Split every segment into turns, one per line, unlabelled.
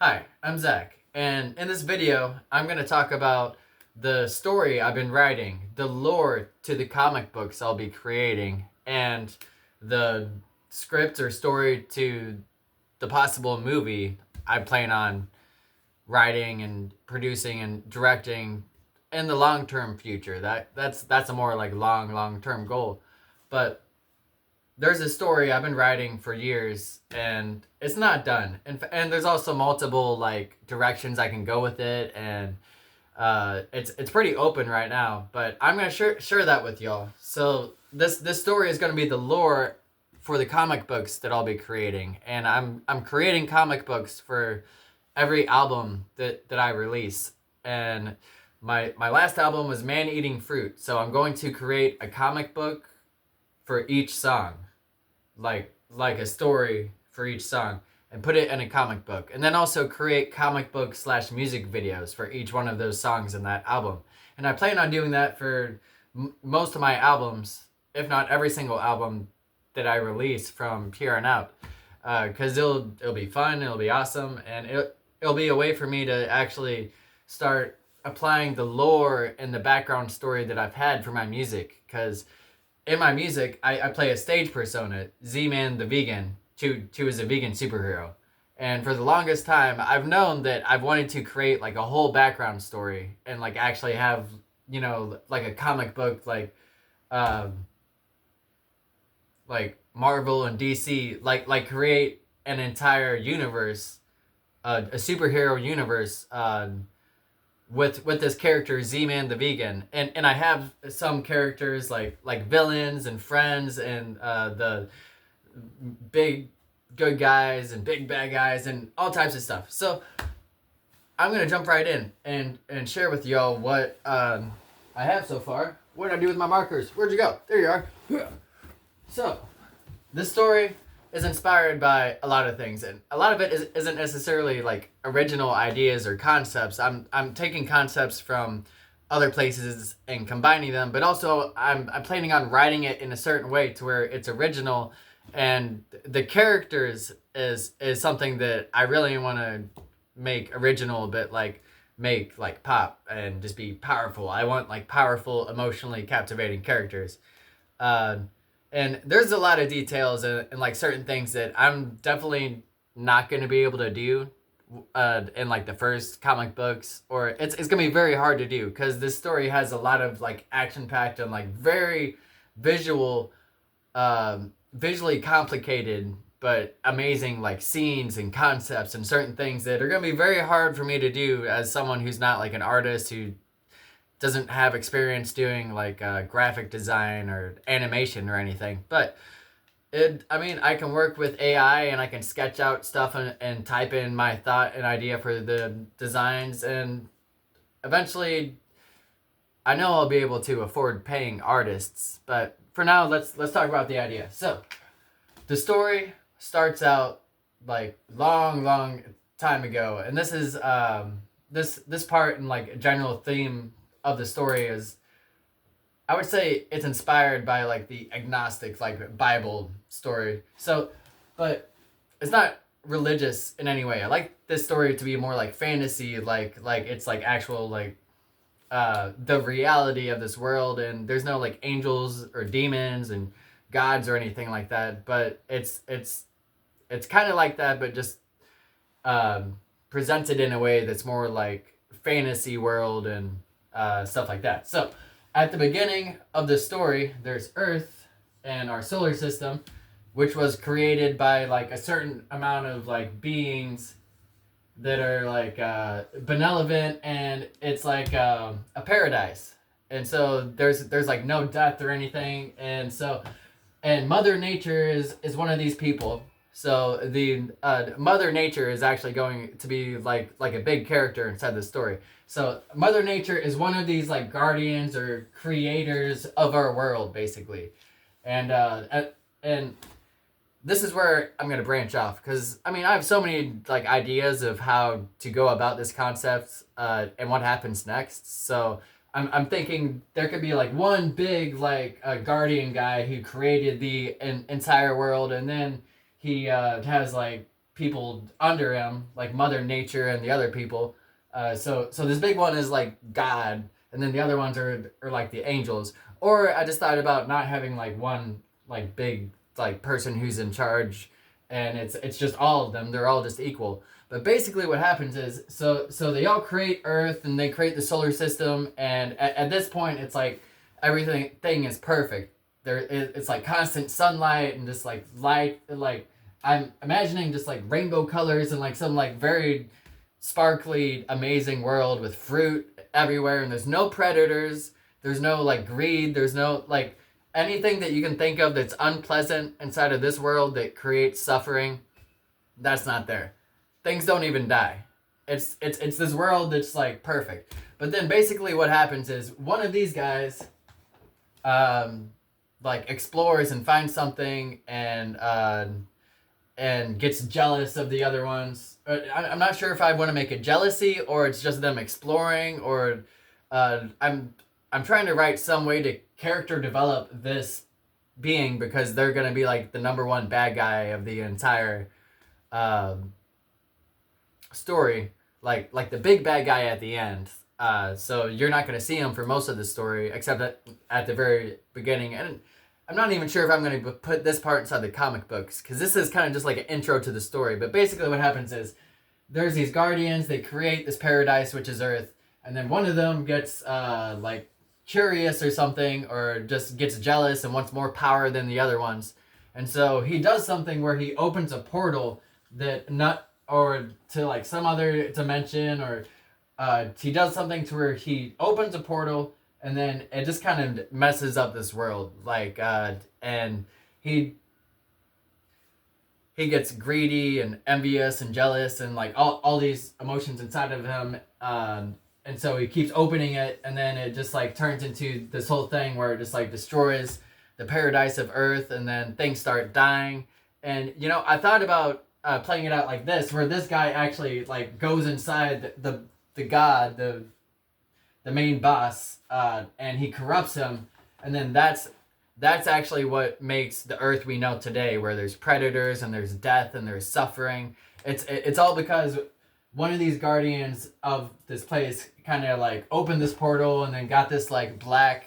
Hi, I'm Zach, and in this video, I'm going to talk about the story I've been writing, the lore to the comic books I'll be creating, and the script or story to the possible movie I plan on writing and producing and directing in the long-term future. That's a more like long-term goal. But there's a story I've been writing for years and it's not done. And there's also multiple like directions I can go with it, and it's pretty open right now. But I'm gonna share that with y'all. So this story is gonna be the lore for the comic books that I'll be creating, and I'm creating comic books for every album that I release. And my last album was Man Eating Fruit, so I'm going to create a comic book for each song, like a story for each song, and put it in a comic book, and then also create comic book / music videos for each one of those songs in that album. And I plan on doing that for most of my albums, if not every single album that I release from here on out, because it'll be fun, it'll be awesome, and it'll be a way for me to actually start applying the lore and the background story that I've had for my music. Because in my music, I play a stage persona, ZmanTheVegan, to as a vegan superhero. And for the longest time, I've known that I've wanted to create like a whole background story and like actually have, like a comic book, like Marvel and DC, like create an entire universe, a superhero universe, with this character ZmanTheVegan, and I have some characters like villains and friends, and the big good guys and big bad guys and all types of stuff. So I'm gonna jump right in and share with y'all what I have so far. What did I do with my markers? Where'd you go? There you are. So this story is inspired by a lot of things, and a lot of it isn't necessarily like original ideas or concepts. I'm taking concepts from other places and combining them, but also I'm planning on writing it in a certain way to where it's original, and the characters is something that I really want to make original, but make like pop and just be powerful. I want like powerful, emotionally captivating characters. Uh, and there's a lot of details and like certain things that I'm definitely not going to be able to do in like the first comic books, or it's going to be very hard to do because this story has a lot of like action packed and like very visual, visually complicated but amazing like scenes and concepts and certain things that are going to be very hard for me to do as someone who's not like an artist, who doesn't have experience doing like graphic design or animation or anything. But I can work with AI and I can sketch out stuff and type in my thought and idea for the designs, and eventually I know I'll be able to afford paying artists. But for now, let's talk about the idea. So the story starts out like long time ago, and this is this part and like a general theme of the story is, I would say it's inspired by like the agnostic like Bible story. So, but it's not religious in any way. I like this story to be more like fantasy, like it's like actual like the reality of this world, and there's no like angels or demons and gods or anything like that. But it's kind of like that, but just presented in a way that's more like fantasy world and stuff like that. So at the beginning of the story, there's Earth and our solar system, which was created by like a certain amount of like beings that are like benevolent, and it's like a paradise. And so there's like no death or anything, and Mother Nature is one of these people. So the Mother Nature is actually going to be like a big character inside the story. So Mother Nature is one of these like guardians or creators of our world, basically. And this is where I'm gonna branch off, because I have so many like ideas of how to go about this concept and what happens next. So I'm thinking there could be like one big like guardian guy who created the entire world, and then he has like people under him, like Mother Nature and the other people. So this big one is like God, and then the other ones are like the angels. Or I just thought about not having like one like big like person who's in charge, and it's just all of them. They're all just equal. But basically, what happens is so they all create Earth and they create the solar system, and at this point, it's like everything is perfect. It's like constant sunlight and just like light, like I'm imagining just like rainbow colors and like some like very sparkly, amazing world with fruit everywhere, and there's no predators, there's no like greed, there's no like anything that you can think of that's unpleasant inside of this world that creates suffering. That's not there. Things don't even die. It's this world that's like perfect. But then basically what happens is one of these guys like explores and finds something and gets jealous of the other ones. I'm not sure if I want to make it jealousy or it's just them exploring, or I'm trying to write some way to character develop this being, because they're gonna be like the number one bad guy of the entire story, like the big bad guy at the end. So you're not gonna see him for most of the story, except at the very beginning. And I'm not even sure if I'm going to put this part inside the comic books, because this is kind of just like an intro to the story. But basically what happens is there's these guardians, they create this paradise, which is Earth, and then one of them gets like curious or something, or just gets jealous and wants more power than the other ones. And so he does something where he opens a portal that or to like some other dimension, or he does something to where he opens a portal, and then it just kind of messes up this world, like, and he gets greedy and envious and jealous and like all these emotions inside of him, and so he keeps opening it, and then it just like turns into this whole thing where it just like destroys the paradise of Earth, and then things start dying. And you know, I thought about playing it out like this, where this guy actually like goes inside the god, the main boss, and he corrupts him, and then that's actually what makes the Earth we know today, where there's predators and there's death and there's suffering. It's all because one of these guardians of this place kind of like opened this portal and then got this like black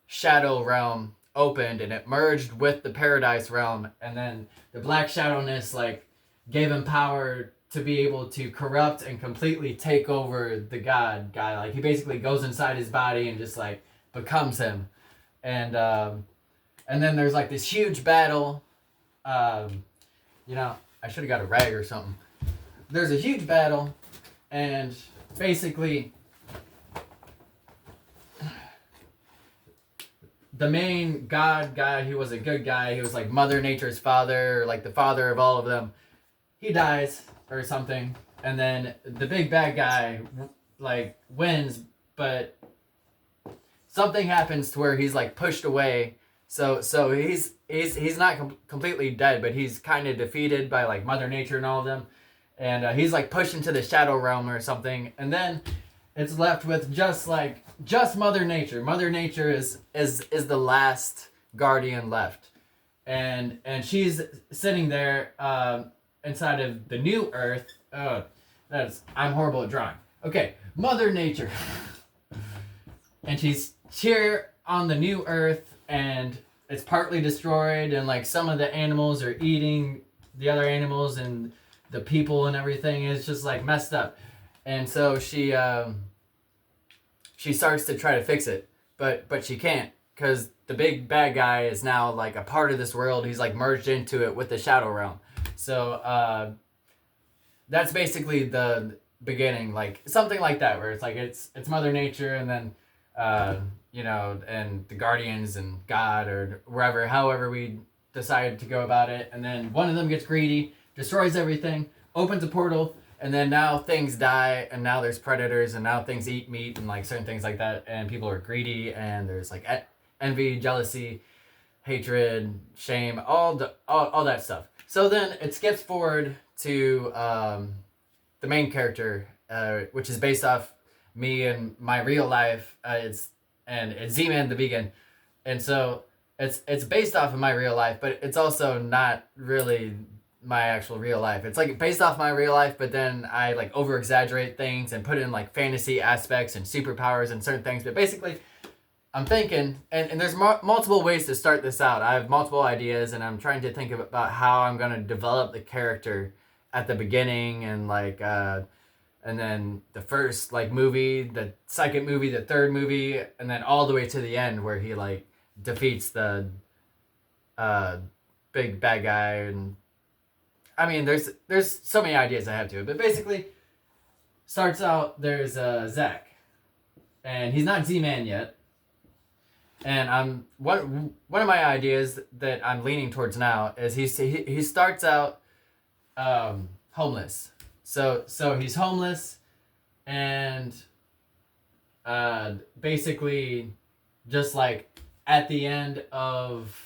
shadow realm opened, and it merged with the paradise realm, and then the black shadowness like gave him power to be able to corrupt and completely take over the god guy. Like he basically goes inside his body and just like becomes him. And then there's like this huge battle. You know, I should have got a rag or something. There's a huge battle, and basically the main god guy, he was a good guy, he was like Mother Nature's father, or like the father of all of them, he dies or something, and then the big bad guy like wins, but something happens to where he's like pushed away. So he's not completely dead, but he's kind of defeated by like Mother Nature and all of them, and he's like pushed into the shadow realm or something, and then it's left with just Mother Nature. Mother Nature is the last guardian left, and she's sitting there inside of the new Earth. I'm horrible at drawing. Okay, Mother Nature, and she's here on the new Earth, and it's partly destroyed, and like some of the animals are eating the other animals, and the people and everything is just like messed up. And so she starts to try to fix it, but she can't, because the big bad guy is now like a part of this world. He's like merged into it with the shadow realm. So that's basically the beginning, like something like that, where it's like it's Mother Nature, and then you know, and the guardians and God, or wherever, however we decide to go about it. And then one of them gets greedy, destroys everything, opens a portal, and then now things die, and now there's predators, and now things eat meat and like certain things like that, and people are greedy, and there's like envy, jealousy, hatred, shame, all that stuff. So then it skips forward to the main character, which is based off me and my real life. It's ZmanTheVegan, and so it's based off of my real life, but it's also not really my actual real life. It's like based off my real life, but then I like over exaggerate things and put in like fantasy aspects and superpowers and certain things. But basically, I'm thinking, and there's multiple ways to start this out. I have multiple ideas, and I'm trying to think about how I'm gonna develop the character at the beginning, and like, and then the first like movie, the second movie, the third movie, and then all the way to the end where he like defeats the big bad guy. And I mean, there's so many ideas I have to it, but basically, starts out there's Zach, and he's not Z-Man yet. And one of my ideas that I'm leaning towards now is he starts out homeless. So he's homeless, and basically just like at the end of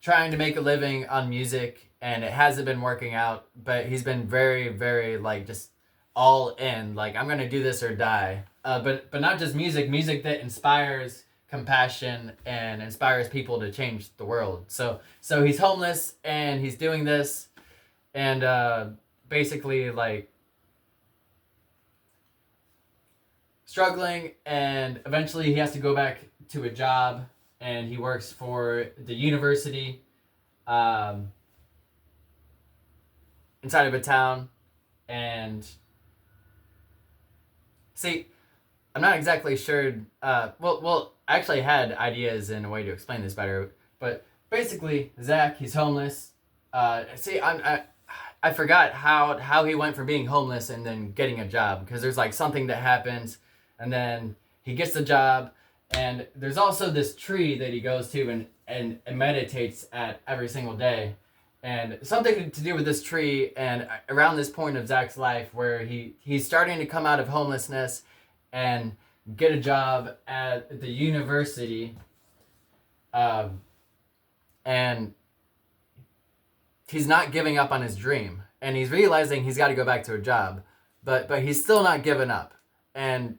trying to make a living on music, and it hasn't been working out, but he's been very, very like just all in, like I'm gonna do this or die. But not just music that inspires compassion and inspires people to change the world. So he's homeless and he's doing this, and basically like struggling, and eventually he has to go back to a job, and he works for the university inside of a town. And see, I'm not exactly sure. Well, I actually had ideas and a way to explain this better. But basically, Zach, he's homeless. See, I forgot how he went from being homeless and then getting a job, because there's like something that happens, and then he gets the job, and there's also this tree that he goes to and meditates at every single day. And something to do with this tree, and around this point of Zach's life where he's starting to come out of homelessness and get a job at the university, and he's not giving up on his dream, and he's realizing he's got to go back to a job, but he's still not giving up. And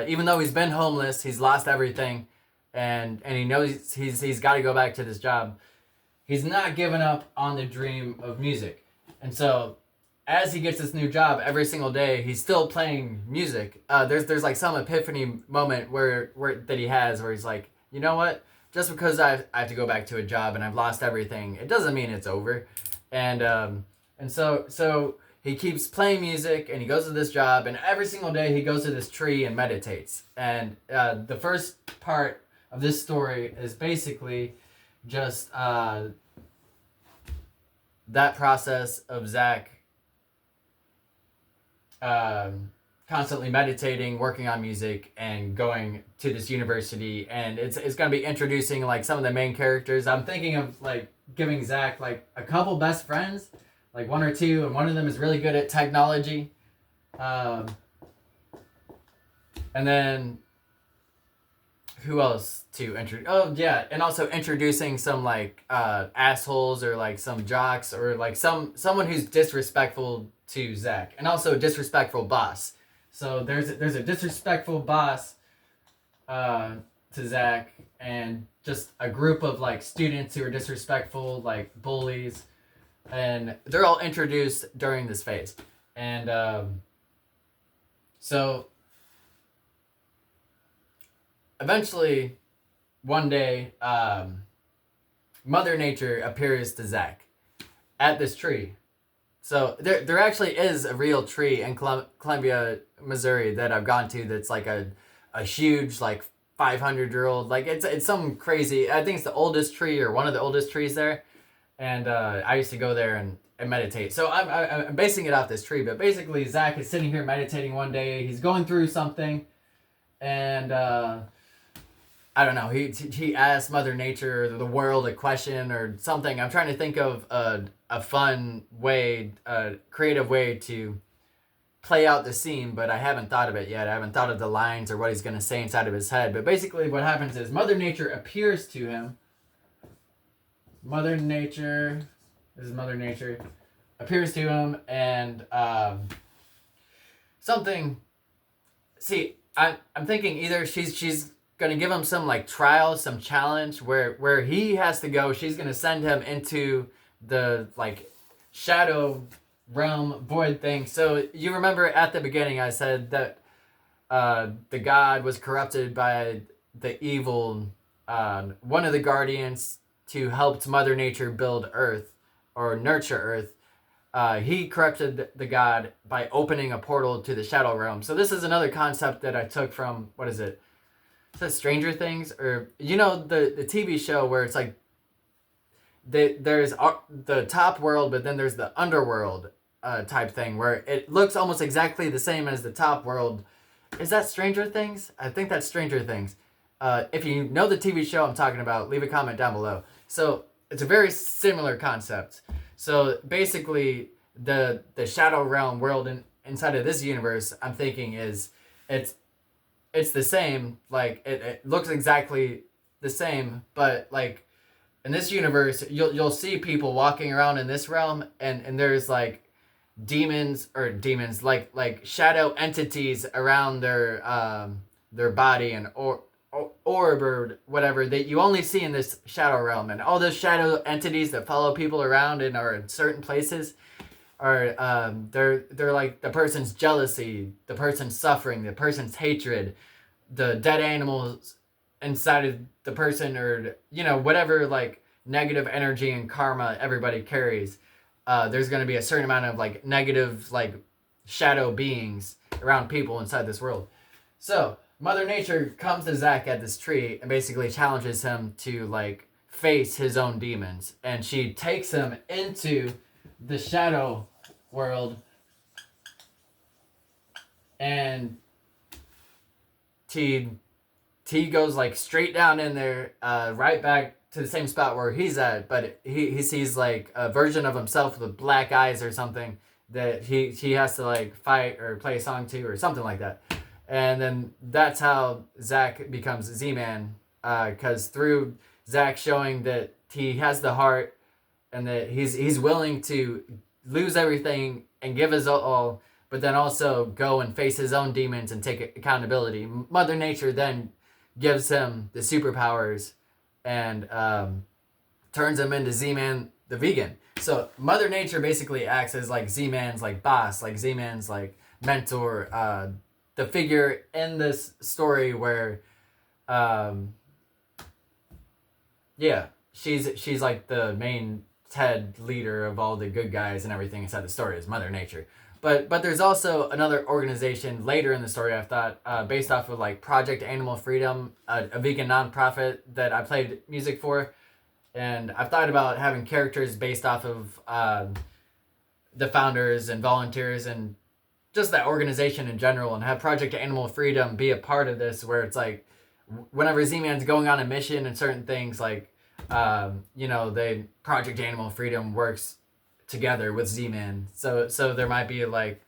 even though he's been homeless, he's lost everything, and he knows he's got to go back to this job, he's not giving up on the dream of music. And so as he gets this new job, every single day he's still playing music. There's like some epiphany moment where that he has, where he's like, you know what? Just because I have to go back to a job and I've lost everything, it doesn't mean it's over. And so he keeps playing music, and he goes to this job, and every single day he goes to this tree and meditates. And the first part of this story is basically just that process of Zach constantly meditating, working on music, and going to this university. And it's going to be introducing like some of the main characters. I'm thinking of like giving Zach like a couple best friends, like one or two, and one of them is really good at technology. And then who else to introduce? Oh yeah, and also introducing some like assholes, or like some jocks, or like someone who's disrespectful to Zach, and also a disrespectful boss. So there's a disrespectful boss to Zach, and just a group of like students who are disrespectful, like bullies, and they're all introduced during this phase. And so eventually, one day, Mother Nature appears to Zach at this tree. So there actually is a real tree in Columbia, Missouri that I've gone to that's like a huge, like 500-year-old, like it's some crazy, I think it's the oldest tree or one of the oldest trees there. And I used to go there and meditate. So I'm basing it off this tree, but basically Zach is sitting here meditating one day. He's going through something, and I don't know. He asked Mother Nature or the world a question or something. I'm trying to think of a fun way, a creative way to play out the scene, but I haven't thought of it yet. I haven't thought of the lines or what he's going to say inside of his head. But basically what happens is Mother Nature appears to him. Mother Nature appears to him, and something. See, I'm thinking either she's gonna give him some like trial, some challenge where he has to go. She's gonna send him into the like shadow realm void thing. So you remember at the beginning I said that the god was corrupted by the evil one of the guardians to help Mother Nature build Earth or nurture Earth. He corrupted the god by opening a portal to the shadow realm. So this is another concept that I took from, what is it? Is that Stranger Things? Or, you know, the TV show where it's like there's the top world, but then there's the underworld type thing where it looks almost exactly the same as the top world. Is that Stranger Things? I think that's Stranger Things. If you know the TV show I'm talking about, leave a comment down below. So it's a very similar concept. So basically, the shadow realm world inside of this universe, I'm thinking is it's the same. Like it looks exactly the same, but like in this universe, you'll see people walking around in this realm, and there's like demons like shadow entities around their body and orb or whatever that you only see in this shadow realm, and all those shadow entities that follow people around and are in certain places are they're like the person's jealousy, the person's suffering, the person's hatred, the dead animals inside of the person, or you know, whatever like negative energy and karma everybody carries. There's going to be a certain amount of like negative like shadow beings around people inside this world. So Mother Nature comes to Zack at this tree and basically challenges him to like face his own demons, and she takes him into the shadow world, and T goes like straight down in there, right back to the same spot where he's at, but he sees like a version of himself with black eyes or something that he has to like fight or play a song to or something like that. And then that's how Zack becomes Z-Man, because through Zack showing that he has the heart and that he's willing to lose everything and give his all, but then also go and face his own demons and take accountability. Mother Nature then gives him the superpowers and turns him into Z-Man the Vegan. So Mother Nature basically acts as like Z-Man's like boss, like Z-Man's like mentor, the figure in this story where she's like the main head leader of all the good guys and everything inside the story is Mother Nature. But there's also another organization later in the story, I thought, based off of like Project Animal Freedom, a vegan nonprofit that I played music for. And I've thought about having characters based off of the founders and volunteers and just that organization in general, and have Project Animal Freedom be a part of this, where it's like whenever Z-Man's going on a mission and certain things, like you know, Project Animal Freedom works together with Z-Man. So there might be like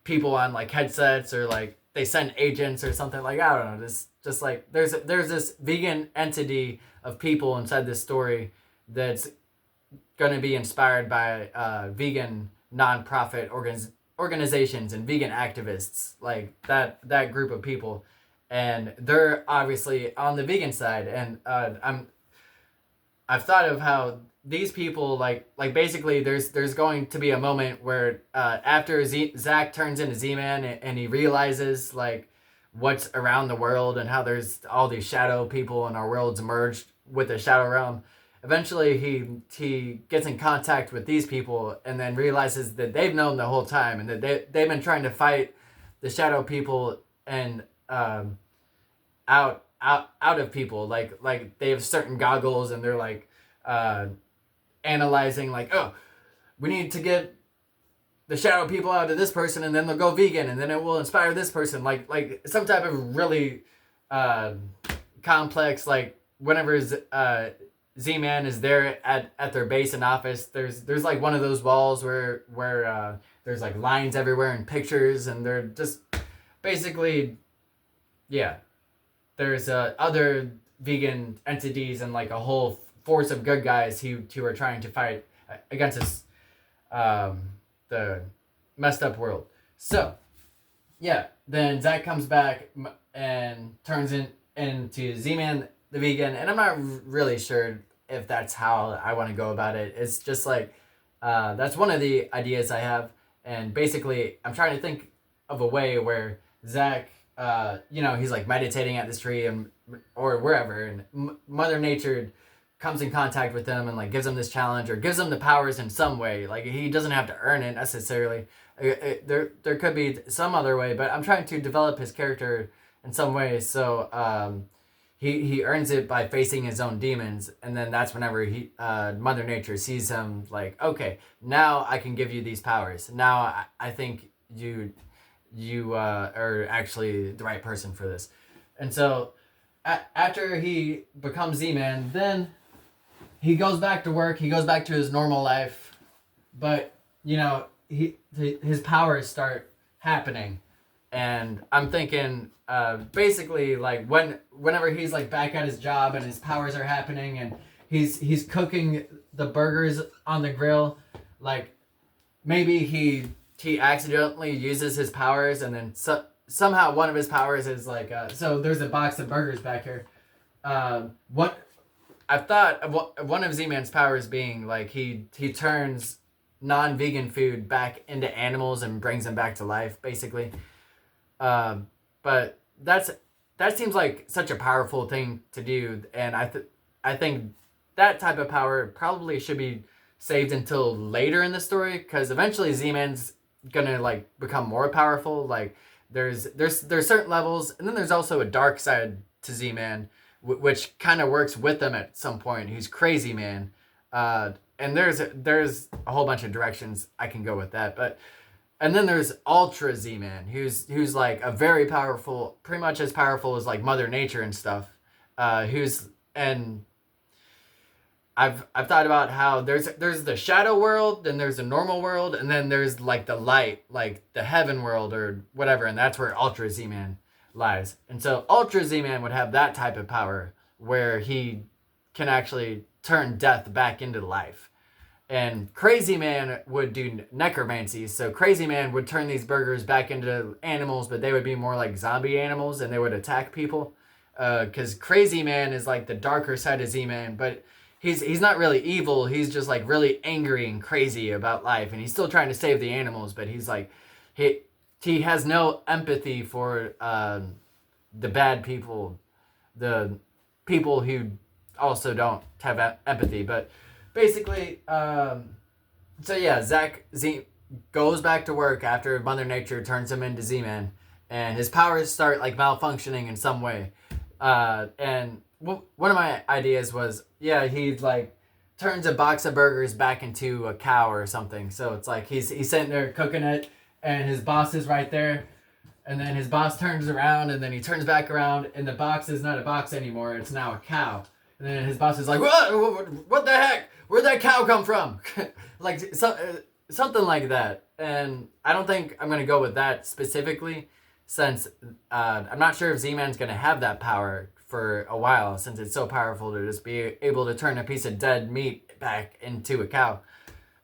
people on like headsets, or like they send agents or something, like I don't know, just like there's this vegan entity of people inside this story that's going to be inspired by vegan nonprofit organizations and vegan activists, like that group of people, and they're obviously on the vegan side. And I've thought of how these people like basically there's going to be a moment where after Zack turns into Z-Man and he realizes like what's around the world and how there's all these shadow people and our world's merged with the shadow realm. Eventually he gets in contact with these people and then realizes that they've known the whole time, and that they've been trying to fight the shadow people and out of people, like they have certain goggles and they're like analyzing like, oh, we need to get the shadow people out of this person and then they'll go vegan and then it will inspire this person, like some type of really complex, like whenever Z-Man is there at their base and office, there's like one of those walls where there's like lines everywhere and pictures, and they're just basically, yeah, there's other vegan entities and like a whole force of good guys who are trying to fight against this the messed up world. So yeah, then Zack comes back and turns in into Z-Man the Vegan, and I'm not really sure if that's how I want to go about it. It's just like that's one of the ideas I have, and basically I'm trying to think of a way where Zach, he's like meditating at this tree and or wherever, and Mother Nature comes in contact with him and like gives him this challenge or gives him the powers in some way. Like he doesn't have to earn it necessarily. There could be some other way, but I'm trying to develop his character in some way. So he earns it by facing his own demons, and then that's whenever Mother Nature sees him like, okay, now I can give you these powers. Now I think you are actually the right person for this. And so after he becomes Z-Man, then he goes back to work. He goes back to his normal life, but his powers start happening, and I'm thinking basically like whenever he's like back at his job and his powers are happening and he's cooking the burgers on the grill, like maybe he accidentally uses his powers, and then somehow one of his powers is like so there's a box of burgers back here. What I've thought of one of Z-Man's powers being like he turns non-vegan food back into animals and brings them back to life, basically. But that seems like such a powerful thing to do, and I think that type of power probably should be saved until later in the story, because eventually Z-Man's gonna like become more powerful. Like there's certain levels, and then there's also a dark side to Z-Man, which kind of works with them at some point. He's Crazy Man, and there's a whole bunch of directions I can go with that. But and then there's Ultra Z-Man, who's like a very powerful, pretty much as powerful as like Mother Nature and stuff. And I've thought about how there's the shadow world, then there's the normal world, and then there's like the light, like the heaven world or whatever, and that's where Ultra Z-Man lies. And so Ultra Z-Man would have that type of power where he can actually turn death back into life. And Crazy Man would do necromancy. So Crazy Man would turn these burgers back into animals, but they would be more like zombie animals, and they would attack people. Because Crazy Man is like the darker side of Z-Man, but he's not really evil. He's just like really angry and crazy about life, and he's still trying to save the animals, but he's like he has no empathy for the bad people, the people who also don't have empathy. But basically, so yeah, Zach goes back to work after Mother Nature turns him into Z-Man, and his powers start like malfunctioning in some way. And one of my ideas was, yeah, he like turns a box of burgers back into a cow or something. So it's like he's sitting there cooking it, and his boss is right there, and then his boss turns around, and then he turns back around, and the box is not a box anymore. It's now a cow. And then his boss is like, what the heck? Where'd that cow come from? Like something like that. And I don't think I'm going to go with that specifically, since I'm not sure if Z-Man's going to have that power for a while, since it's so powerful to just be able to turn a piece of dead meat back into a cow.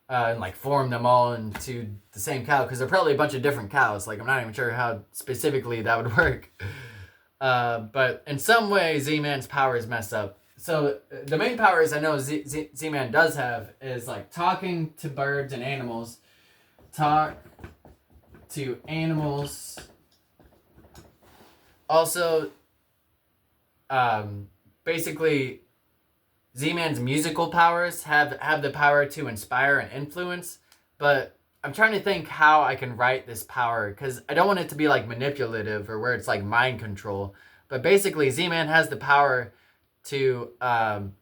And like form them all into the same cow, because they're probably a bunch of different cows. Like I'm not even sure how specifically that would work. But in some way, Z-Man's power is messed up. So the main powers I know Z-Man does have is like talking to birds and animals. Talk to animals. Also, basically, Z-Man's musical powers have the power to inspire and influence, but I'm trying to think how I can write this power, because I don't want it to be like manipulative or where it's like mind control. But basically, Z-Man has the power to turn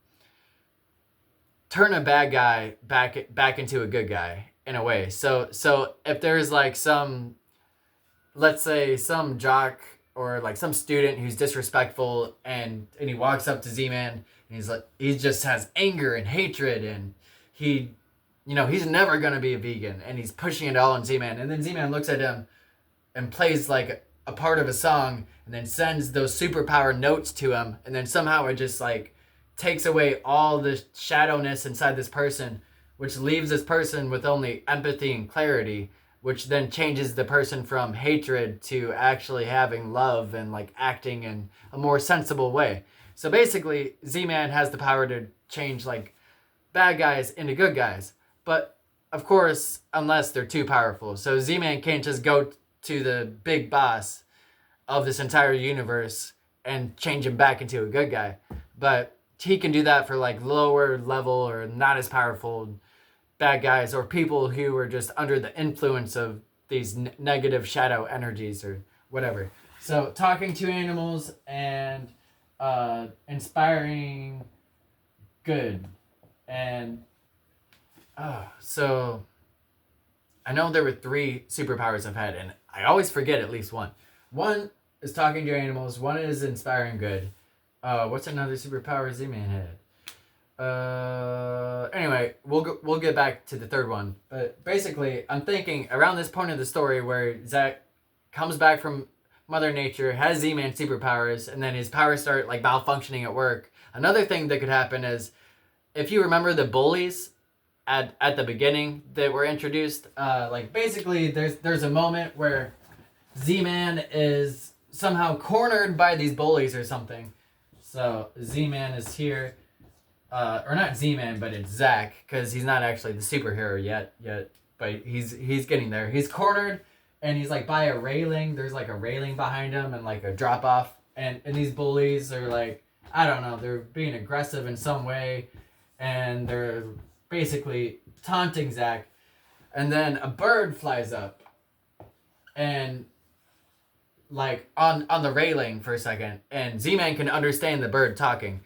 a bad guy back into a good guy in a way. So if there's like some, let's say some jock or like some student who's disrespectful, and he walks up to Z-Man and he's like, he just has anger and hatred, and he's never gonna be a vegan, and he's pushing it all on Z-Man, and then Z-Man looks at him and plays like a part of a song, and then sends those superpower notes to him, and then somehow it just like takes away all the shadowness inside this person, which leaves this person with only empathy and clarity. which then changes the person from hatred to actually having love and like acting in a more sensible way. So basically, Z-Man has the power to change like bad guys into good guys. But of course, unless they're too powerful. So Z-Man can't just go to the big boss of this entire universe and change him back into a good guy. But he can do that for like lower level or not as powerful bad guys or people who are just under the influence of these negative shadow energies or whatever. So talking to animals and inspiring good. And so I know there were 3 superpowers I've had, and I always forget at least one. One is talking to animals. One is inspiring good. What's another superpower Z-Man had? Anyway, we'll get back to the third one. But basically, I'm thinking around this point of the story where Zack comes back from Mother Nature, has Z-Man superpowers, and then his powers start like malfunctioning at work. Another thing that could happen is, if you remember the bullies at the beginning that were introduced, like basically there's a moment where Z-Man is somehow cornered by these bullies or something. So Z-Man is here. Or not Z-Man, but it's Zack, because he's not actually the superhero yet, but he's getting there. He's cornered, and he's like by a railing. There's like a railing behind him and like a drop off, and these bullies are like, I don't know, they're being aggressive in some way, and they're basically taunting Zack, and then a bird flies up, and like on the railing for a second, and Z-Man can understand the bird talking.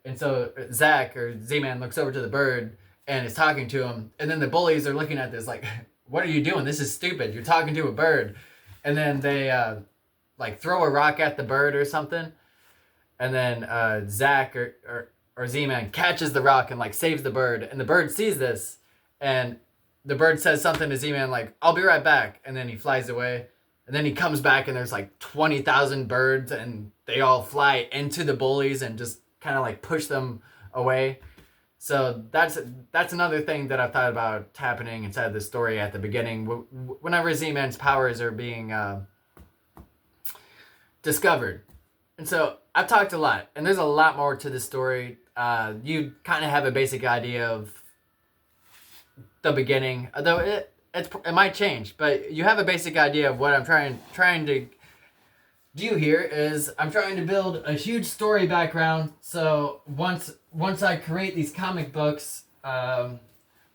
And so Zack or Z-Man looks over to the bird and is talking to him. And then the bullies are looking at this like, what are you doing? This is stupid. You're talking to a bird. And then they like throw a rock at the bird or something. And then Zack or Z-Man catches the rock and like saves the bird. And the bird sees this. And the bird says something to Z-Man like, I'll be right back. And then he flies away. And then he comes back and there's like 20,000 birds. And they all fly into the bullies and just kind of like push them away. So that's another thing that I thought about happening inside the story at the beginning. Whenever Z-Man's powers are being discovered. And so I've talked a lot, and there's a lot more to the story. You kind of have a basic idea of the beginning, although it might change, but you have a basic idea of what I'm trying to do here is I'm trying to build a huge story background. So once I create these comic books, I'll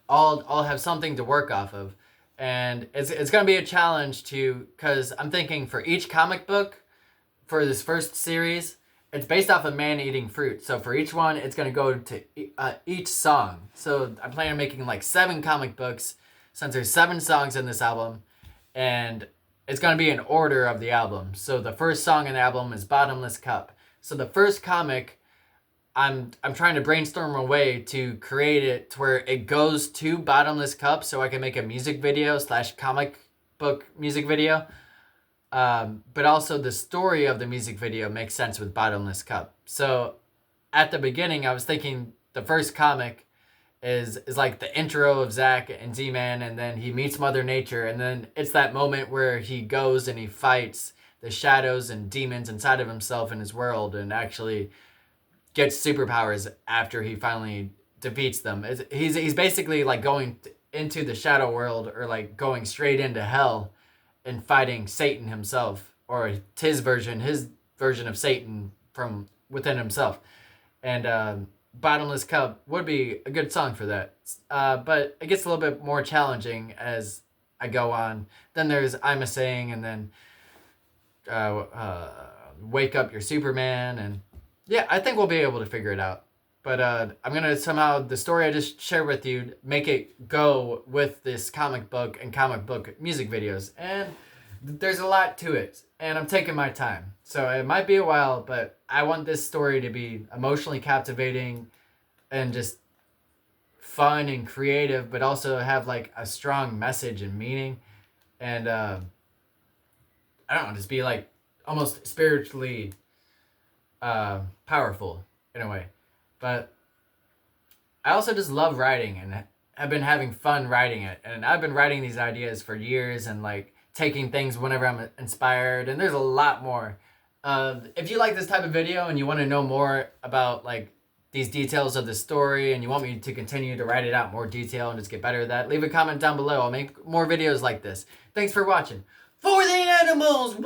have something to work off of, and it's gonna be a challenge because I'm thinking for each comic book for this first series, it's based off of man eating fruit. So for each one, it's gonna go to each song. So I'm planning on making like 7 comic books since there's 7 songs in this album, and it's going to be in order of the album. So the first song in the album is Bottomless Cup. So the first comic, I'm trying to brainstorm a way to create it to where it goes to Bottomless Cup so I can make a music video / comic book music video. But also the story of the music video makes sense with Bottomless Cup. So at the beginning, I was thinking the first comic is like the intro of Zack and Z-Man, and then he meets Mother Nature, and then it's that moment where he goes and he fights the shadows and demons inside of himself and his world and actually gets superpowers after he finally defeats them. He's basically like going into the shadow world, or like going straight into hell and fighting Satan himself, or his version of Satan from within himself. And Bottomless Cup would be a good song for that. But it gets a little bit more challenging as I go on. Then there's I'm a Saying, and then Wake Up Your Superman. And yeah, I think we'll be able to figure it out. But I'm going to somehow, the story I just shared with you, make it go with this comic book and comic book music videos. And there's a lot to it, and I'm taking my time. So it might be a while, but I want this story to be emotionally captivating and just fun and creative, but also have like a strong message and meaning. And I don't know, just be like almost spiritually powerful in a way. But I also just love writing, have been having fun writing it. And I've been writing these ideas for years and like taking things whenever I'm inspired. And there's a lot more. If you like this type of video and you want to know more about like these details of the story and you want me to continue to write it out more detail and just get better at that, leave a comment down below. I'll make more videos like this. Thanks for watching. For the animals! Woo!